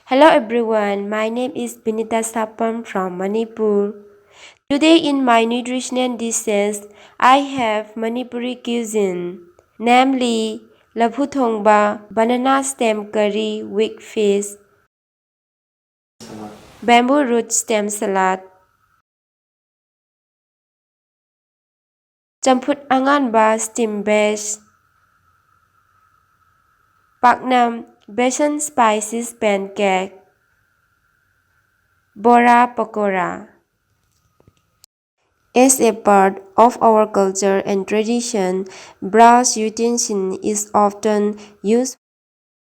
Hello everyone, my name is BINITA SAPAM from Manipur. Today in my nutritional dishes, I have Manipuri cuisine, namely Laphu Thongba, banana stem curry with fish, bamboo root stem salad, champut anganba steam base, paknam besan spices pancake, bora pakora. As a part of our culture and tradition, brass utensil is often used.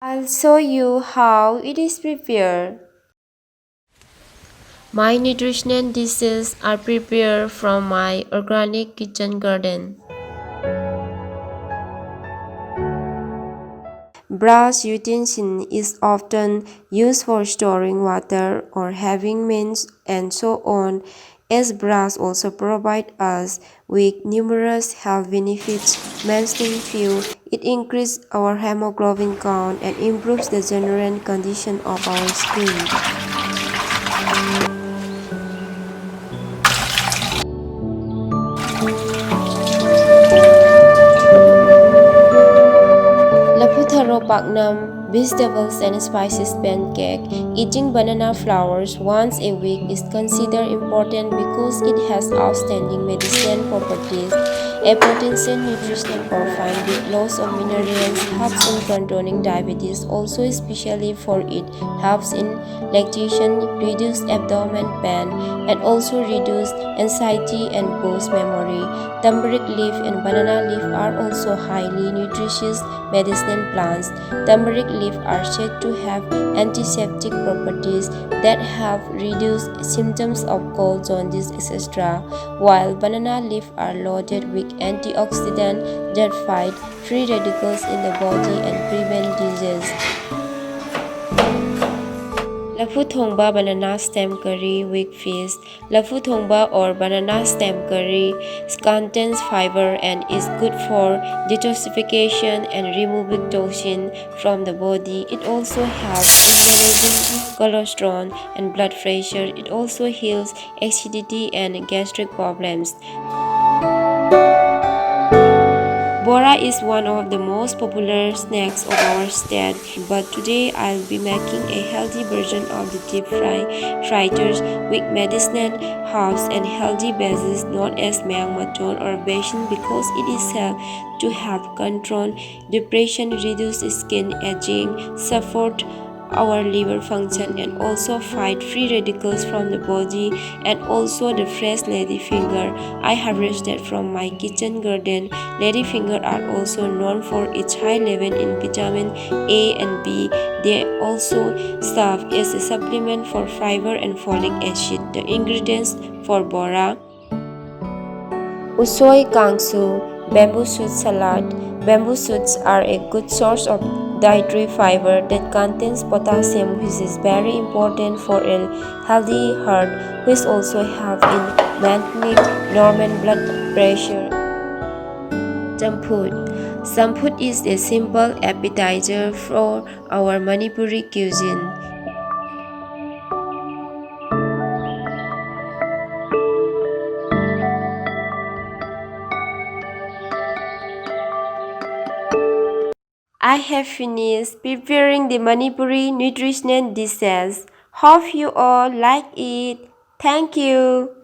I'll show you how it is prepared. My nutritional dishes are prepared from my organic kitchen garden. Brass utensil is often used for storing water or having meals and so on, as brass also provide us with numerous health benefits. Mentioning few, it increases our hemoglobin count and improves the general condition of our skin. Laputharo Paknam, vegetables and spices pancake. Eating banana flowers once a week is considered important because it has outstanding medicinal properties. A potential nutritional profile with loss of minerals helps in controlling diabetes, also especially for it helps in lactation, reduce abdomen pain, and also reduce anxiety and boost memory. Turmeric leaf and banana leaf are also highly nutritious medicinal plants. Turmeric leaf are said to have antiseptic properties that help reduce symptoms of cold, jaundice, etc., while banana leaf are loaded with antioxidants that fight free radicals in the body and prevent disease. Laphu Thongba banana stem curry with fish. Laphu Thongba or banana stem curry contains fiber and is good for detoxification and removing toxin from the body. It also helps in managing cholesterol and blood pressure. It also heals acidity and gastric problems. Bora is one of the most popular snacks of our state, but today I'll be making a healthy version of the deep fritters with medicinal herbs and healthy bases known as meang maton or besan because it is said to help control depression, reduce skin aging, support our liver function and also fight free radicals from the body, and also the fresh ladyfinger I harvested from my kitchen garden. Ladyfinger are also known for its high level in vitamin A and B. They also serve as a supplement for fiber and folic acid. The ingredients for bora: Usoy kangsu, bamboo shoot salad. Bamboo shoots are a good source of dietary fiber that contains potassium, which is very important for a healthy heart, which also helps in maintaining normal blood pressure. Champut. Champut is a simple appetizer for our Manipuri cuisine. I have finished preparing the Manipuri nutritional dishes. Hope you all like it. Thank you.